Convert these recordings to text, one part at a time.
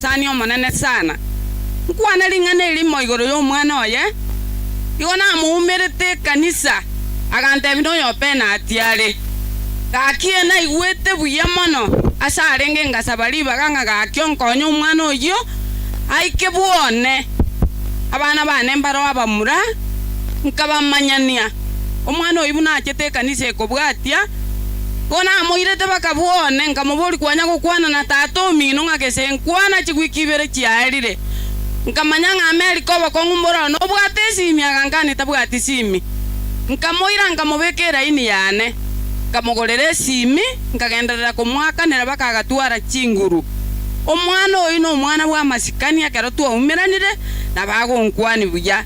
sani omonene sana nkwana ling'ane limo igoro y'omwana oye igo namuumerete kanisa agantebina oyopena atiare gakie naigwete buya mono ase arenge ngasaba ribaga ng'a gakio nkonye omwana oyo aike bwone abana bane mbaro abamura nkabamanyania omwana oyo buna achete ekanisa ekobwatia kona amoirete bakabwone nkamubori kwanya gukwana na tata omino ng'agese nkwana chigwikibere chiarire nkamanya ng'ameri koba kong'umbora no bwate simi agangani tabwati simi nkamoira nkamubekera ini yane nkamugorere simi nkagenderera kumwakanira bakagatwara chinguru omwana oyo no omwana bwa masikani akero twaumiranire na bagonkwani buya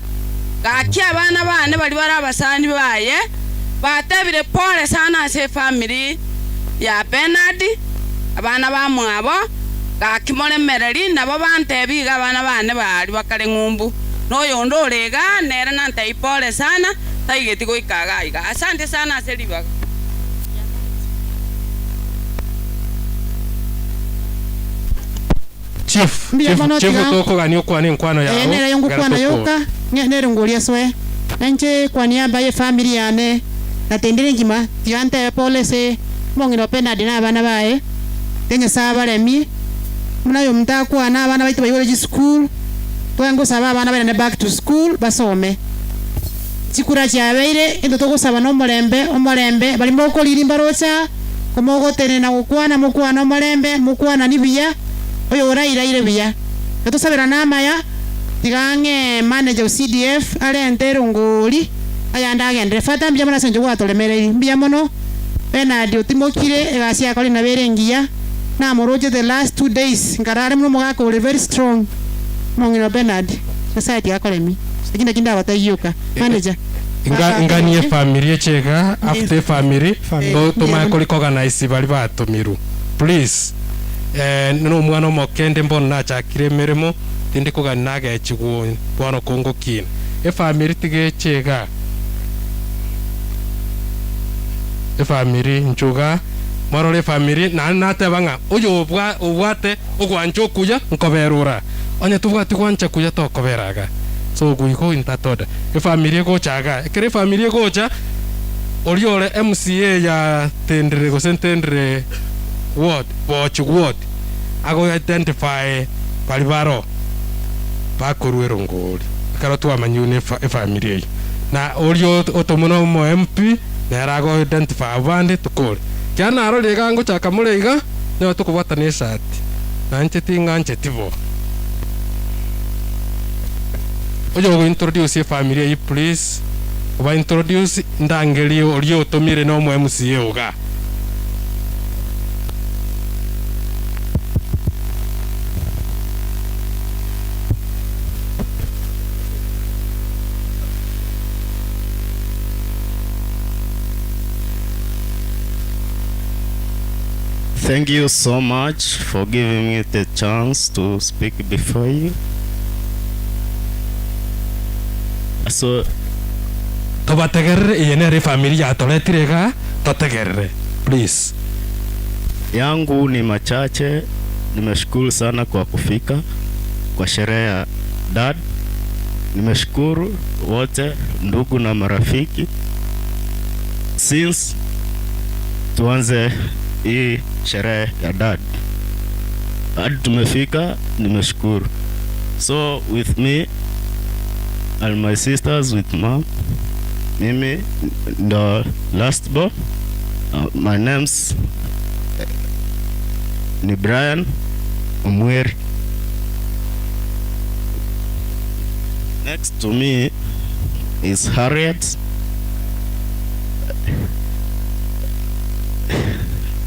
gaki abana bane bari barabasani baye batebire pole sana ase family ya Bernard abana bamwabo gakimoremereri nabo bantebiga abana bane bari bakare ng'umbu noyo ndorega nera nante pole sana taigeti goikaga iga asante sana ase ribaga Chief toko gani okwani nkwano yao nera yongu kwana yoka nera ngoria swe enche kwa niaba ye family yane natendere ngima tiante pole se mongino Bernard na abana bae tenye sabaremi munayo mtakwana abana baitu bayore school twango saba abana bane back to school basome chikura chabeire endo togosaba no omorembe bali moko lirimba rocha komogotene na gukwana mukwana omorembe mukwana nibiya oyo oraire biya tutosabira namaya tigange manager CDF alentero ngoli ayanda agende fata mbya mona senjo gwatolemereri mbya mono Bernard otimokire egasi akoli na berengia na moroje the last 2 days ngarare muno mogako very strong mongino Bernard society akolemi sikina kinda batayuka manager inganie family chega after family to makoli organize bali batumiru please no mwana mokende mbona chakire meremo tindi kuganage chigwo bwana kongo kin family tige chega family nchuga marole family nate banga oyo obwate ogwancho kuya nkoberura onye tubwati gwancha kuya to koberaga so guiko intatoda family go chaga kere family go cha oriole MCA ya tendre go sentendre ward ward ago identify palibaro bakoruero ngoli karo tu amanyune family na orio otomono mo MP na ago identify abande tukole kana aro lega ngo chaka mureiga no tukubata ne sati nanje tinga tivo ojo go introduce family please oba introduce ndangeli orio tomire no mo MCA oga. Thank you so much for giving me the chance to speak before you. So, tobategerre yenere familia toletirega totegerre please. Yangu ni machache. Nimeshukuru sana kwa kufika kwa sherehe ya dad. Nimeshukuru wote ndugu na marafiki. Since tuanze hii sherehe ya dad hadi tumefika, nimeshukuru. So with me and my sisters with mom, mimi the last born, my name's ni Brian Omweno. Next to me is Harriet.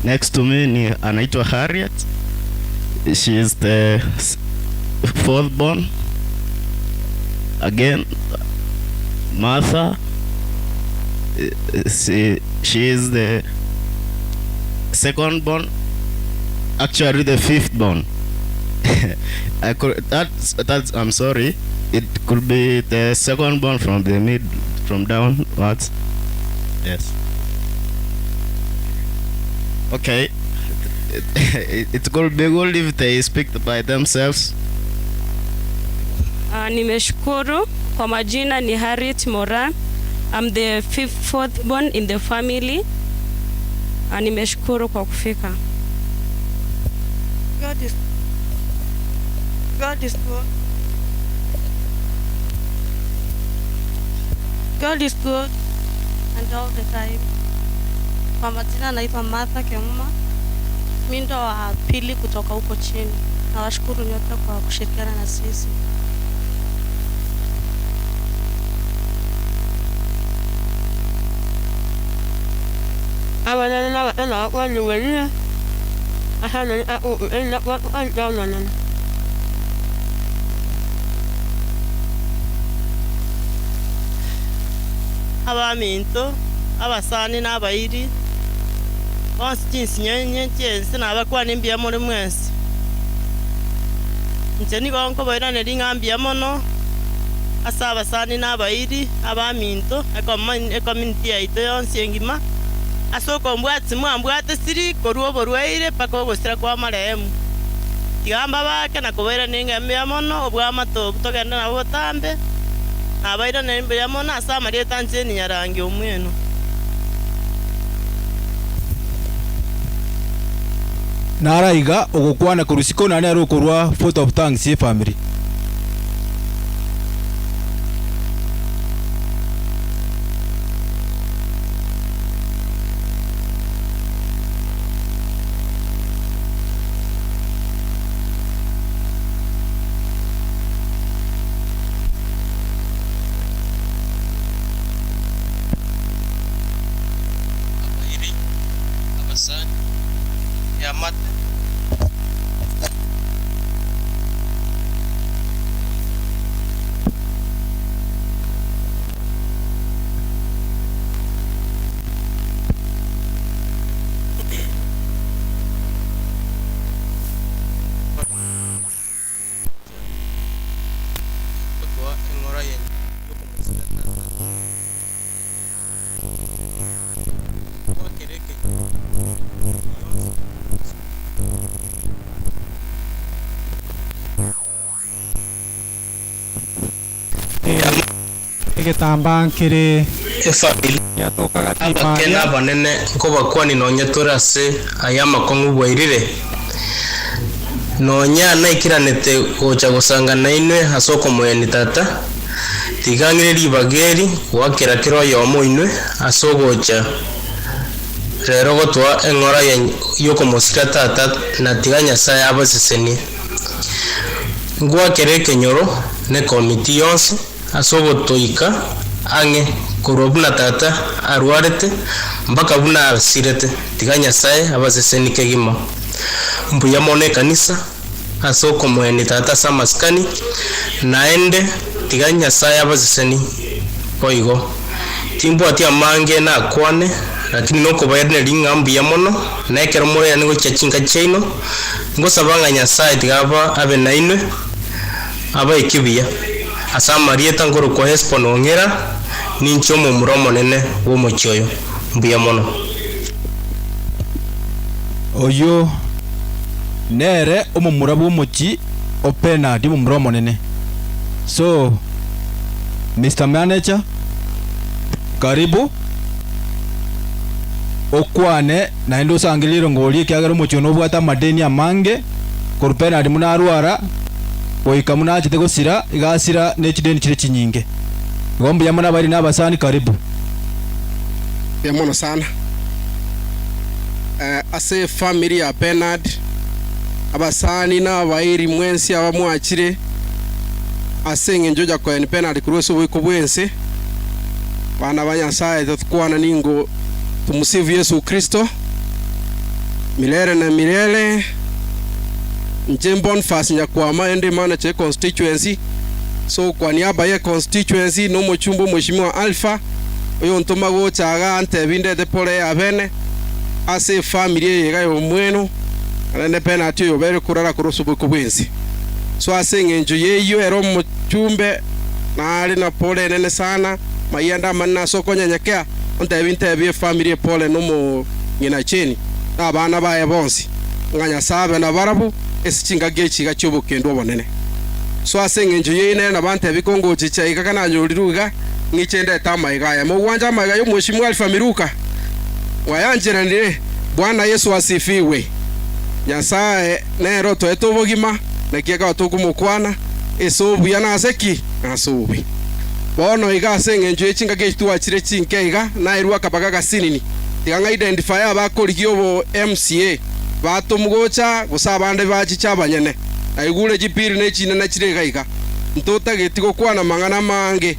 Next to me ni anaitwa Harriet. She is the fourth born. Again, Martha. She is the second born. Actually, the fifth born. I'm sorry. It could be the second born from the mid, from downwards. Yes. Okay. it could be good if they speak by themselves. Nimeshukuru. Kwa majina ni Harriet Mora. I'm the fourth born in the family. Nimeshukuru kwa kufika. God is good. God is good and all the time. Kwa majina naitwa Martha Kemuma. Mimi ndo wa pili kutoka huko chini. Nawashukuru nyote kwa kushirikiana na sisi. Abaminto abasani n'abayiri bonse jinsi nyenyenyensi n'abakwana embia muri mwensi nje nigonko boirane ringambia mono asa abasani n'abayiri abaminto community yaito yonsi engima asoko mwambwate siri koruo borwaire paka obosira kwa marehemu tigamba bake na kubaira ningambia mono obwamato butogenda nabo tambe abaira nembe yamono asa maria tanje ni nyarangi Omweno. Naraiga ogukwana kurusiko nani arukorwa photo of thanks ye family. Getamba nkiri abakena banene ko bakwani nonya turase ayama kongu bwairire nonya naikiranete gocha gusanga naine hasoko mweni tata tigangire libageri wakira kiro yomo inwe asogocha rero gotwa engora yoko musika tata na tiganya saya abaseseni ngwa kereke nyoro ne komiti yonse asogo toika ange kurobuna tata arwarete mpaka buna asirete tiganya sae abaseseni kegima mbuya mone kanisa asoko mweni tata samaskani naende tiganya sae abaseseni koigo timbo atia mange na kwane lakini noko bayerne lingambu ya mono naekero more ya ngo chachinga chaino ngo sabanga nyasaye tigaba abe nainwe aba ikibia asa marieta ngoro kwa hespo nongera nincho mu muromo nene wo mochoyo mbuya mono oyo nere omumurabu mochi opena di muromo nene. So Mr. Manager, karibu okwane na ndo sangiliro ngoli kyagero mochono bwata madeni amange korupena adi munarwara oika munachite gusira igasira nechideni chire chinyinge ngombe yamana bari nabasani karibu yamono sana ase family ya Bernard abasani na bairi mwensi abamwachire asenge njoja kwa ni Bernard kuruso wiko bwense bana banyasaye tukwana ningo tumusifu Yesu Kristo milele na milele. Njembon fasi nyakwama ende mana che constituency. So kwa niaba ya constituency no mochumbo mheshimiwa Alpha oyo ntoma go chaga ante binde de pole abene ase family yega yo Omweno alende pena atiyo bere kurara kuroso bwiko bwensi. So ase ngenjo yeyo ero mochumbe na ali na pole nene sana mayanda manna soko nyanyakea onte binte bie family pole no mo ngina chini na bana bae bonsi nganya sabe na barabu esichinga gechi gachobo kendo bonene so asengenjo yene na bante bikongo chicha ikakana nyoriruga ngichende tama igaya mo wanja magayo mheshimiwa alfamiruka wayanjira ndire Bwana Yesu asifiwe Nyasaye nero tweto bogima na kiega tukumukwana esobu yana aseki asobi bono iga sengenjo echinga gechitu achire chinke iga na irua kabaga gasinini tiganga identify abakorigio bo MCA batumgocha gusabande bachicha banyene aigure jipiri ne chine na chire gaiga ntota getigo kwana mangana mange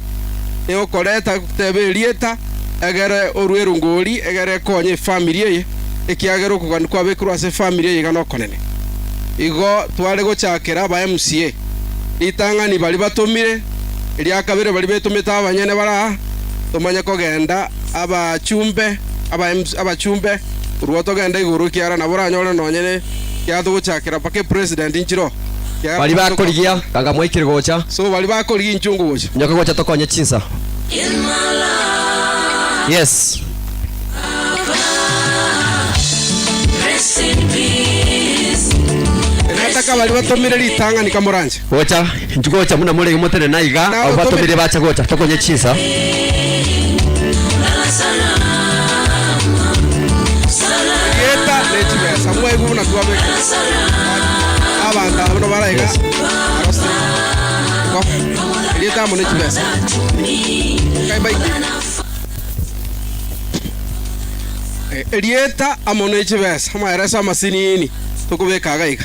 eo koleta tebelieta egere orweru ngori egere konye family ye ekiagero kuganikwa bekuru ase family ye gano konene igo twale gochakera ba MCA itangani bali batumire elia kabere bali betumita abanyene bara tumanya kogenda abachumbe uruoto genda iguru kiara na bora nyore nonyene kyathu guchakira pake president inchiro bali bakorigia kanga mwikire gocha so bali bakorigia inchungu gocha nyoka gocha tokonye chinsa yes nataka bali batumire litanga ni kamoranje gocha njugocha muna murege motere naiga au batumire bacha gocha tokonye chinsa Samuel Vuna tuwabe abanda bano baraiga arostre ko ileta mone chibesa kai bai elieta amone chibesa amaeresa masinini tukubeka gaiga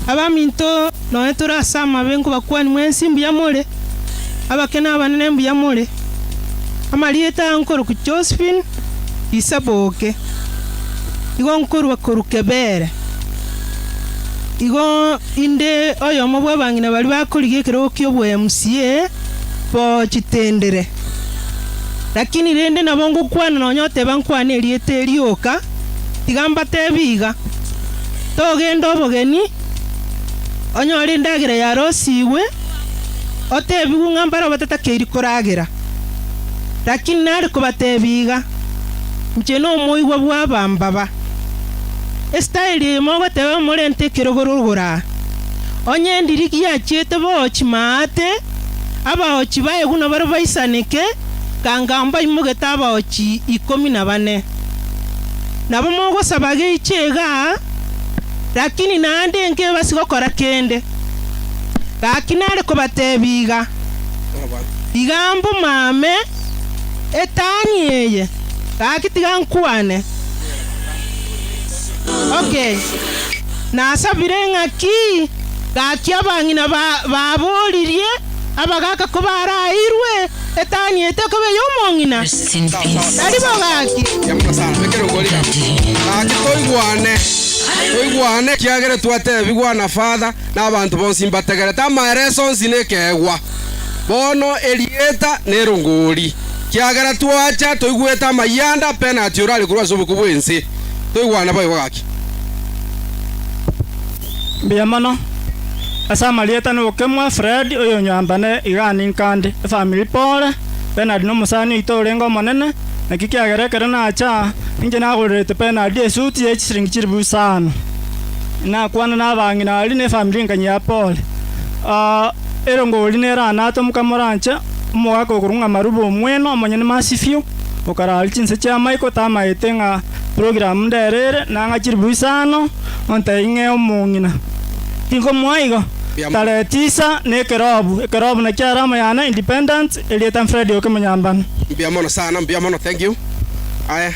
abaminto no etura sama benku bakwani mwensi mbiyamole abakena abanene mbiyamole amalieta ankoro ku Josephine isaboke igo nkoro bakorukebere igo inde oyo mobwe bangina bali bakorigie kero kyo bwe MCA po chitendere lakini rende nabongo kwana nonyote bankwana elieta elioka tigamba tebiga togenda obogeni onyore ndagire ya rosiwe otebigu ngambara batatakeri koragera lakini nari kubatebiga mcheno moigwa bwabambaba style mogo tewe morente kirogorogora onye ndiriki ya chete bochi mate abaochi baye guno baro baisanike kangamba imugeta abaochi 14 nabo mogo sabage ichega lakini nande nke basigokora kende kakinare kubatebiga igambo mame etani yeye kakitiga nkwane okay nasabire ngaki gakia bangina babolirie abagaka ko barairwe etani etokobe yomongina ari bagaki yamukasana bekero golika toigwane kiagere twatebigwana father n'abantu bonsi mbategere tamaereso nsinekegwa bono elieta nerongori kiagera twacha toigweta mayanda penalty urali kurwa zubuku bwensi toigwana bayo gaki biamano asa malieta no kemwa Fred oyo nyambane igani nkande family pole penalty no musani itorengo monene nakikiagera kera na acha inje nagorete penalty esuti echiringi chiribu sana na kwana na bangina ali ne family nganya pole erongoli nera nato mukamorancha mwako kurunga marubo Omweno amanyene masifio okarali chinse cha maiko tama etenga program nderere nanga chiribu sana onta inge omongina ingo mwaigo tale 9 ne kerobu na kyarama yana independent elieta Fred okemanyambana mbiamono sana mbiamono thank you aya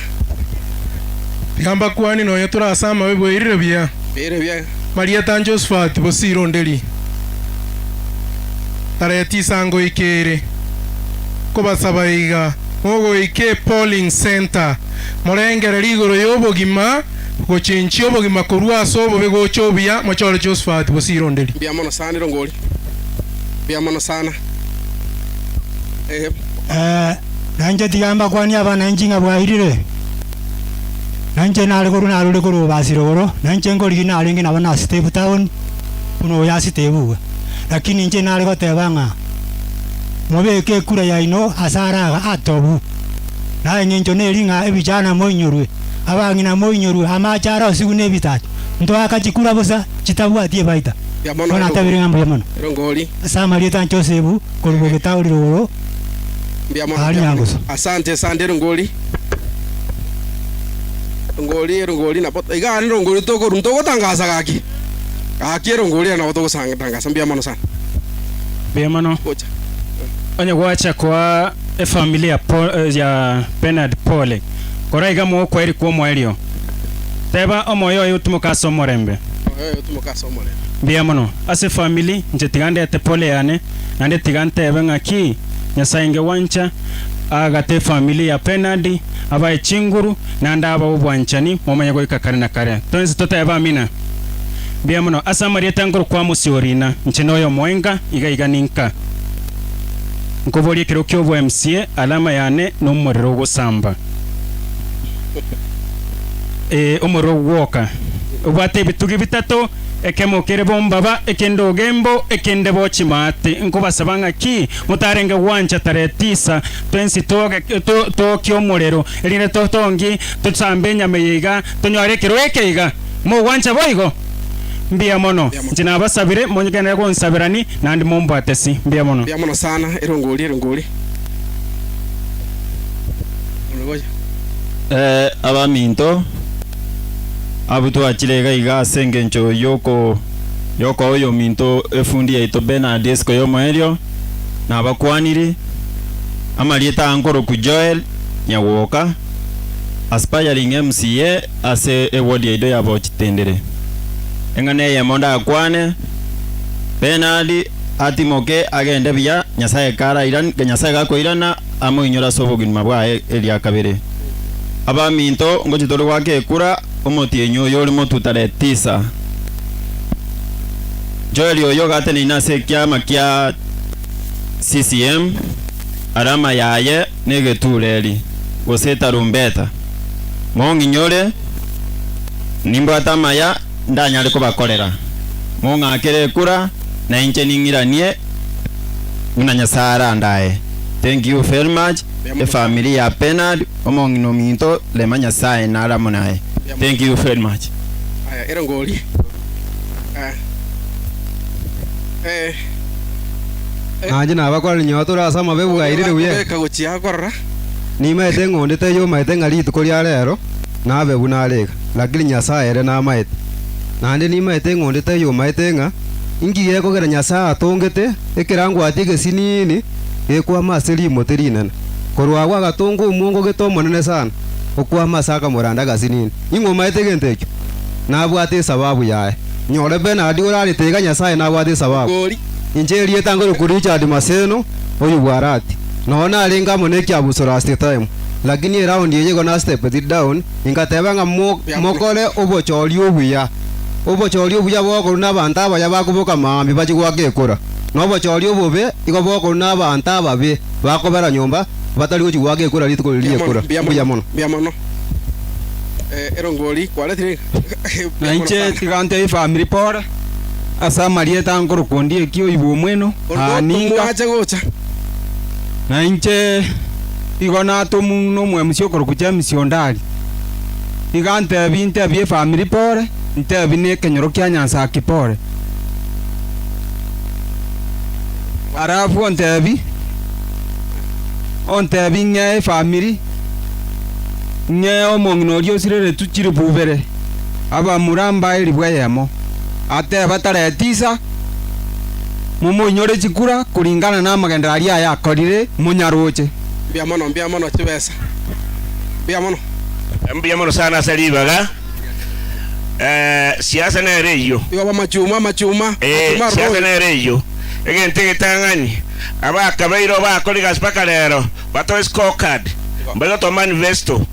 Gamba kwani no yatura sama webo iribia Maria Tan Josephat bosiro ndeli Tareti sango ikere Kobasabaiga Mogo ike polling center Morengere ligoro yobogima Gochenchi obogima kurwa sobo bego chobia Machore Josephat bosiro ndeli Biamono sana rongoli Biamono sana Nanje tigamba kwani abana njinga bwahirire Nanje naluguru basirogoro nanje ngori nalingi nabana step town kuno ya stebu lakini nje naliko tebanga mobeke kura yaino asara atobu na ngenjo nelinga ebijana moinyorwe abangina moinyorwe amachara sigune bitatu ndo akachikura bosa chitabwatie baita ona tabire ngambo yamono Rongoli asama lieta Josefu kolugo gitauri roro asante Rongoli na bota igani Rongoli toko tangaza kaki Rongoli na bota kusanga tangaza mbiamano sana mbiamano onye gwacha kwa familia ya Bernard Pole koraiga mo kweri kwa mwaelio teba omoyo yutumuka somorembe mbiamano ase family nje tigande ate Pole yane nande tigante ebengaki nyasainge wancha agate family ya Bernard abaye chinguru nanda aba ubwanchani momanya go ikakare na kare tonzi toteba amina mbiamano asa marieta ngoro kwa musiorina nchinoyo mwenga iga ninka nkobori kiro kyobo MCA alama yane n'umuriro gusamba umuriro woka ubate bitugi bitatu ekemokere bombaba ekendo gembo ekende bochimate nkobasabanga ki mutarenge wanja tare 9 twensi tokyo murero eline totongi tutsambe nyameyiga tonyore kiro ekeiga mo wanja boigo mbiamono njina basabire monyegana ko nsabirani nandi mombwatesi mbiamono sana Rongoli abaminto abuto achirega iga sengencho yoko oyo minto efundi yaito Bernard Esco yomoerio na abakwaniri amalieta ankoro ku Joel nyawoka aspiring MCA ase ewodi yaido yabo chitendere engane yamonda akwane Bernard atimoke agende bya nyasaye kara iran nyasaye gako irana amo inyora sobogin mabwae elia kabere abaminto ngojitoro wake kura omoti enyo yoli motutare 9 Joel oyo gateni nase kyama kya CCM arama yaye negetuleli goseta rumbeta mongi nyore nimbo atamaya ndanyale ko bakorera monga akere kura na inche ningiranie unanyasara ndaye. Thank you very much the family ya Bernard omongi no minto le manyasaye na aramunaye. Thank you very much. Aya Rongoli Anje na bakora nyotora asama bebuga irire uye kaguchia korra ni maete ngondete yo maete ngali tukoria rero na bebu na lega lakini nyasaye ere na maete nande ni maete ngondete yo maete nga ingi yeko gera nyasaye atongete ekirango atige sinini ekwa maseri moterina korwa gwa gatongo mungo getomo nene sana okwa masaka moranda gasinini ingo maete gentekyo na bwate sababu yae nyore Bernard urari tega nyasaye na bwate sababu injeri etangoro kuricha adi maseno oyu bwarati naona alenga moneki abusora state time lakini round yego na step it down ingatebanga mokole obochori obuya boko na banta baya bakuboka mambi bachigwake ekora no bochori obobe igo boko na banta babe bakobera nyomba batali ochigwake ekora litukolie ekora biamono Rongoli kwale na inche tigante family pora asa marieta ngoro kondie kio ibu Omweno aninga acha gocha na inche igona tomu no mwemsio koro kucha misiondari igante binte bie family pore nte bine kenyoro kya nyansa kipore arafu onte bi nge family nge omongno rio sirere tuchiri bubere aba muramba iri bweyemo ate batare 9 mumo nyore chikura kuringana na magendari ya korire munyaroche biamono chibesa biamono sana salibaga siasa na reyo iwa machuma siasa na reyo egente getangani aba kabeiro ba koliga spakalero bato scorecard mbega to manifesto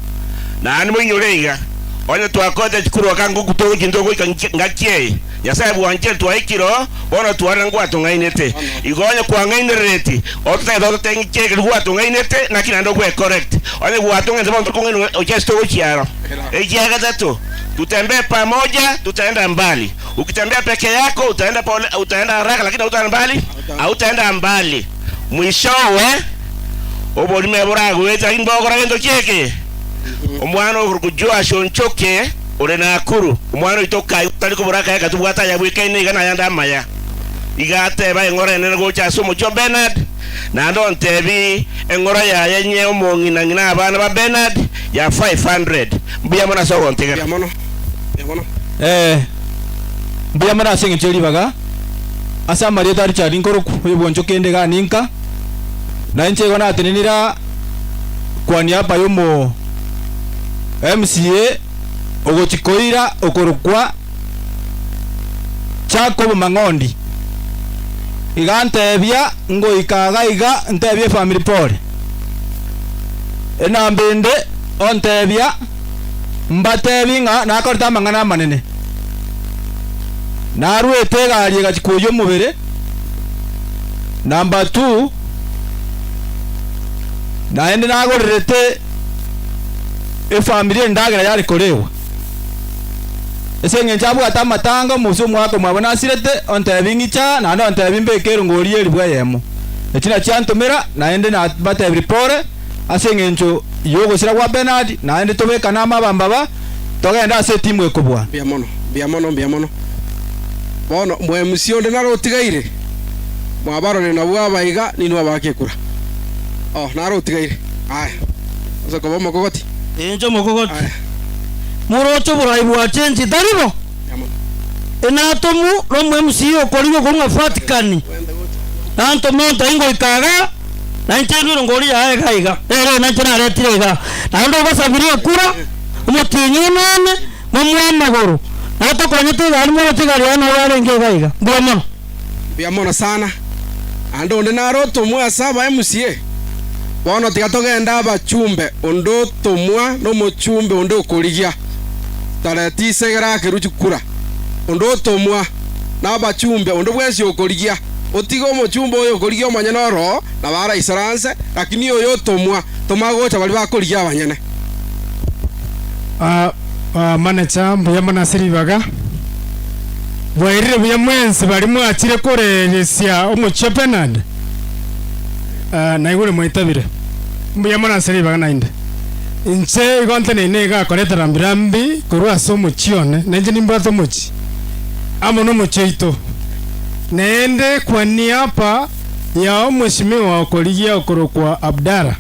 na animo nyoreiga onye twakote chikuru wakangu kutogo chindogo ngakie yasabu wanje twaikiro bona twarangwa atungainete igonye kwangainereti otete tengiche gwa atungainete na kinando gwe correct onye gwa atungainete bona tukongeno ochesto chiaro ejiaga tatu tutembee pamoja tutaenda mbali ukitembea peke yako utaenda haraka lakini utaenda mbali mwishowe obolime buragweta imbogora gendo kieke omwana okujua shonchoke ore nakuru omwana itoka taliko buraka ya katubwata ya weekend igana yanda maya igate ba ngora nene gocha somo cho Bernard na ndo ntebi ngora ya yenye omongi na ngina abana ba Bernard ya 500 mbuya mona so ntega ya mono mbuya mona singi cheli baga asa maria tari chari nkoroku yeboncho kende ga ninka na nche gona atenenira kwa niaba yomo MCA ogochikoira okorokwa chako mangondi igantebia ngo ikaga iga ntebia family pole enambende ontebia mbatebinga nakorta mangana manene narwete gari gachikoyo mubere number 2 naende nagorerete family ndagera yari korewa esenge nchabu atamatanga muso mwako mwabona asirete ontebingicha na ndo ontebimbe kero ngoriye libwa yemo ekina chantomera naende na bata report asenge ncho yogo sira kwa Bernard naende tobeka na mabamba togenda ase timu ekobwa biamono bono mwe musionde narotigaire mwabarore na bwa baiga ninwa bakekura narotigaire aya asa kobo mokogoti enjo mokogoti murocho buraibu wa change taribo enatomu romwe MCO koligo kunga Vatican nanto monta ingo ikaga na nchero ngori ya gaiga na nchana retirega na ndo basabiria kura umutinyi nane mumwana goro na to konyete gari mo tigari ana wale nge gaiga biamono sana ando nde naro tomwe asaba MCA bono tigatogenda abachumbe ondo tomwa no mochumbe ondo okorigia tarati segera keruchukura ondo tomwa na abachumbe ondo bwesi okorigia otigo mochumbe oyo okorigia omanyana oro na bara isaranse lakini oyo tomwa tomagocha bali bakorigia abanyene manager mbuya manasiri baga bwairire buya mwensi bali mwachire koreresia omuche Bernard na igure mwitabire mbuya manasiri baga nainde inche igonte nene ga koreta rambirambi kurwa somo chione nenje nimbato mochi amo no mocheito nende kwa niapa ya mheshimiwa okoligia okorokwa Abdara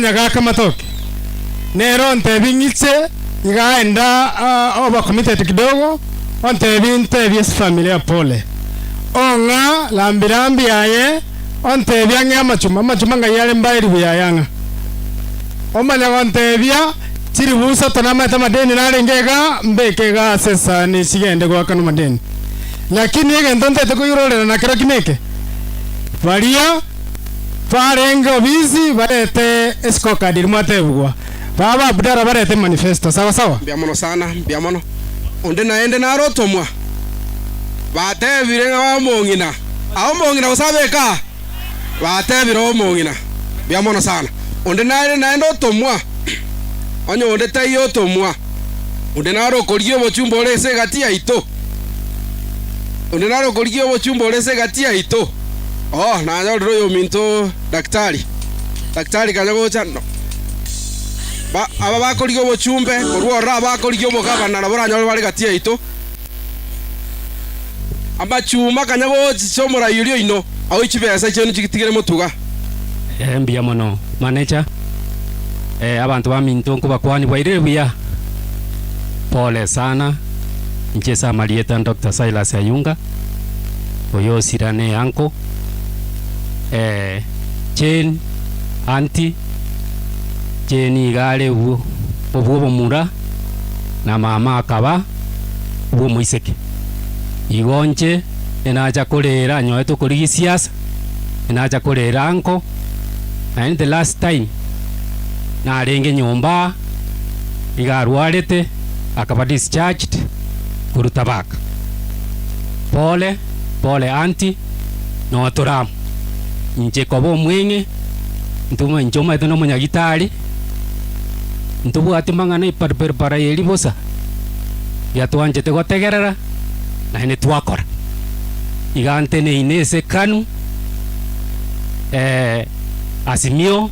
nyaga matoke nero ntebingiche igaenda oba committed kidogo ontebinte familia pole onga lambirambi aye ontebia nya machuma ngayale mbairi buyayanga omanya gontebia chiri busa tonamata madeni narengega mbekega sesa ni sigende kwa kanu madeni lakini yege ntonte tukuyurorera na kero kineke varia farengo bizi barete escoka dirmatebwa baba Abdara barete manifesto sawa biamono sana biamono onde naende narotomwa batebire ng'among'ina aomong'ina usabeka batebire omong'ina biamono sana onde naende otomwa onyo onde tayo otomwa onde narokorio bochumba orese gatia ito onde narokorio bochumba orese gatia ito na nyororo yo minto daktari kanya gocha no aba bakorio bochumbe korwora bakorio bogabana na boranyoro bari gatia ito amachuma kanya gochi chomora yurio ino aho ikibesa cyane kitigere mutuga mbia mono manager abantu baminto kubakwani bwaire buya pole sana nchesa Marieta Dr. Silas Ayunga oyo sirane anko chen anti cheni gale ubu mura na mama akaba ubu muiseke igonche enaja kolera nyoeto koligi siasa enaja kolera anko and the last time na arenge nyomba igarwarete akaba discharged kurutabaka pole anti no toram nje kobo mwenge ntuma njoma etono munyagitari ntubu atimangana iparpara yeli bosa ya twanje te gotegerera na ine twakora igante ne inese kanu Asimio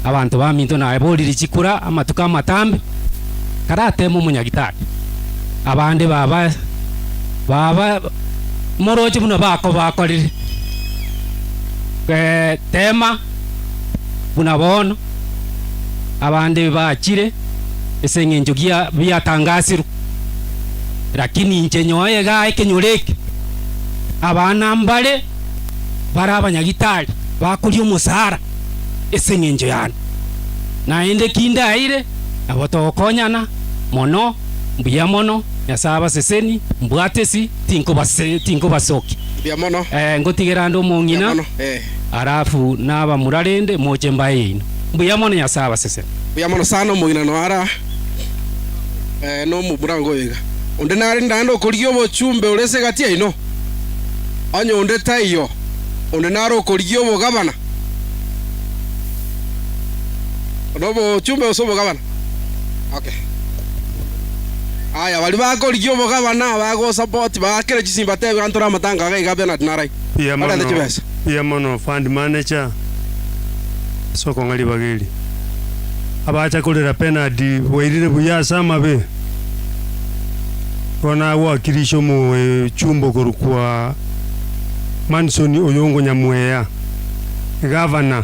abantu baminto na eboliri chikura amatuka matambe karatemo munyagitari abande baba moroche muno bakorire tema buna bono abande bachire eseng'encho biatangasiru lakini nche nyoye gae kenyoreke abana mbale bara abanyagitari bakuria omusara eseng'encho yana naende kindaire abo tokonyana mono mbuya mono Nyasaye abaseseni mbwatesi tinkobasoki bia mono ngotigera ndo mong'ina arafu naba murarende moche mbaye ino mbuya mono Nyasaye abaseseni bia mono sana mong'ina no ara no muburango yiga onde nari ndando korigyo bochumbe urese gatia ino anyo onde tayo onde naro korigyo bo gabana onobo chumbe osobo gabana okay aya bali bakorigyo bo gabana bago support bakere chisimba tebe antora matanga ga igabe na dinarai pia mono fund manager soko ngali bageli abacha kolera penalty weirire buya sama be kona wakirisho mu chumbo korukwa Manson oyongo nyamweya governor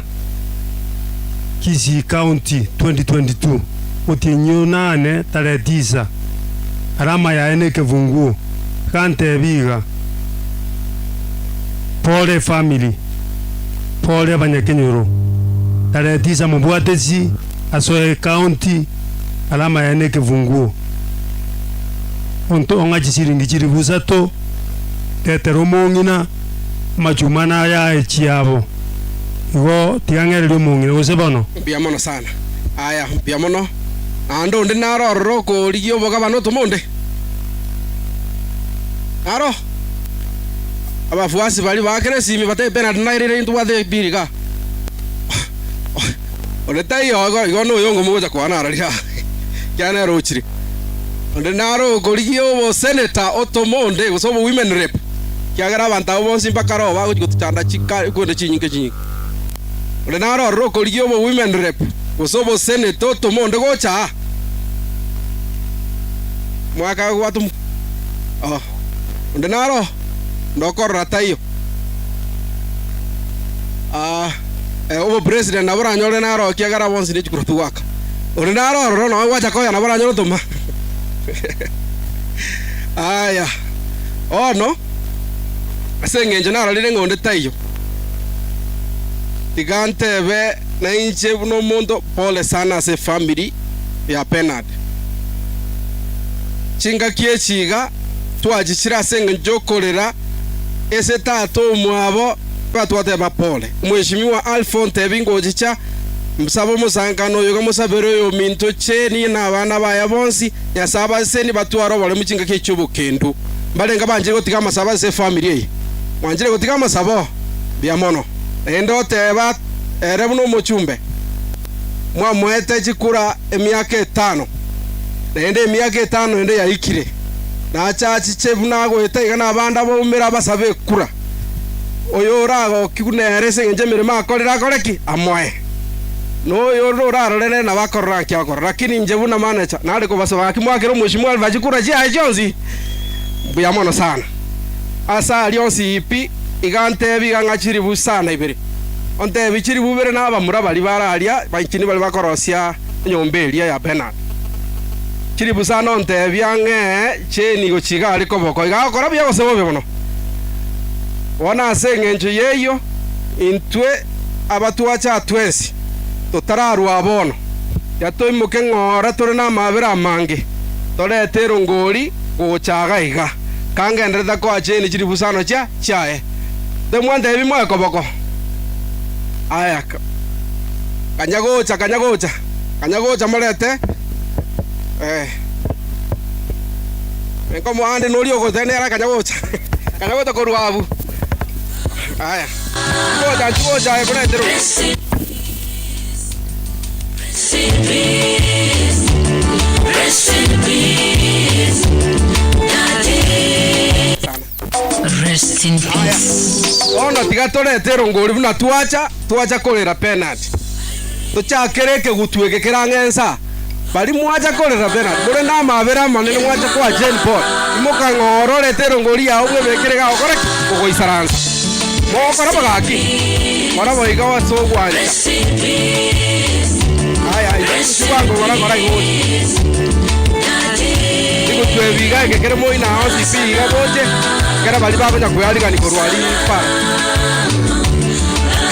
Kisii County 2022 otinyo nane tarehe 9 alama ya ene kevunguo kante biga pole family pole banyakenyoro tarehe 9 mubwatesi asoe county alama ya ene kevunguo onto onga chisiringi chiri busato tetero mong'ina machumana ya echiabo igo tiangerero mong'ina osebono bia mono sana aya bia mono ando ndi naroro ko rigyo boga bano tumonde aro abafuasi bali bakere simi bate penalty nairire ntu wathe biriga ole tayo igo no yongo mugoja kwana araria kyana rochiri onde naro ko rigyo bo senator otomonde gosobo women rep kyagara abantu bonsi bakaro bago gutanda chika ko de chinyinke onde naro ko rigyo bo women rep gosobo senator otomonde gocha mwaka watu onde naro ndokorra tayo obo president nabura nyore naro kyagara bonsi de chikurutu waka onde naro no wacha koya nabura nyore tuma aya no aseng'encho naro lire ng'onde tayo tigantebe na inche no mundo pole sana se family ya penalty chinga kiechiga twajichira aseng'encho korera ese tato mwabo batwateba pole mheshimiwa Alphonse bingojicha msabo musangano yoga musabero yo minto cheni na bana baya bonsi Nyasaye seni batwaro bale muchinga kechubo kendo balenga banje gotiga masaba se family ye wanjire gotiga masabo bia mono endo teba ere buno muchumbe mwa mwete chikura emiaka 5 ende emiaka 5 ende yaikire na chachi chebuna go etaiga na banda bo umira basabe kura oyo rago kikunere seng'enche mirima akorera koreki amoe no yo rarorere na bakorra kyakora lakini njebuna manager nari ko basaba kimwakiro mheshimiwa alvajikura chia jonzi buya mono sana asa alionsi ipi igante bigangachiri busana ibere onte bichiri bubere na bamura bali bararia baikini bali bakorosia nyomberia ya penalty chiri busana onte byange cheni go chiga aliko boko igakora bya gosebo bono wana aseng'encho yeyo intwe abatuacha twensi tutararwa bono yatoimuke ng'ora turi na mabira mange toretero ngori gochaga iga kangendereta kwa cheni chiri busano chae demwante bimwe koboko aya kanyagocha morete como ande no lio gotenera kanyagocha koruabu aya gocha ebretero Rest in peace. Ono tiga toretero ngori buna twacha kolera penalty tuchakereke gutweke kirangensa bali mwacha kolera penalty bure na mabera manene mwacha kwa Jane Paul imoka ngoro retero ngori ya ubwe bekirega okore kugo isaransa mokora bagaki ora boiga wasogwanja ai sibango gora igoti twebiga gekere moina hosi piga boje kera bali baba nya kuyalika ni korwali pa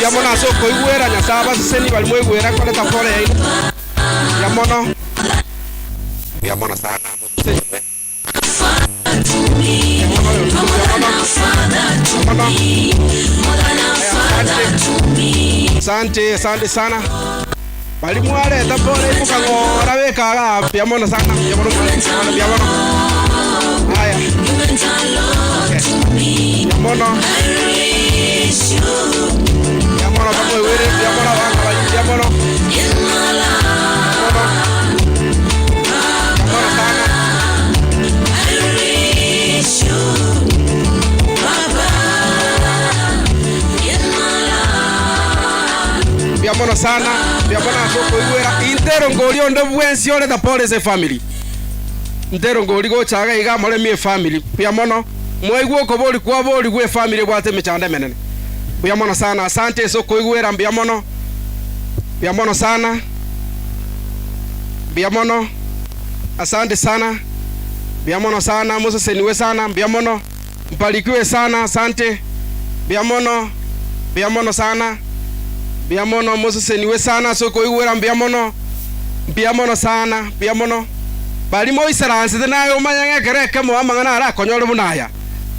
ya mona soko igwera nya saba seni bali mwe gwera kole ta pole ya mona sana Asante sana bali mwale ta pole ibuka ngora bekaga ya mona sana ya mona haya ya mona kama wewe ya mona wanga ya mona biamono sana biamona soko igwera intero ngori onde bwensi ore da police family intero ngori go chaga iga more mi family biamono mwaigwo ko boli kwa boli gwe family gwate michande menene biamono sana asante soko igwera biamono sana biamono asante sana biamono sana Moses niwe sana biamono mpalikiwe sana asante biamono sana biamono Moses niwe sana soko igwera biamono sana biamono bali mo isaranse nayo manyanga kereke mo amangana ara konyole bunaya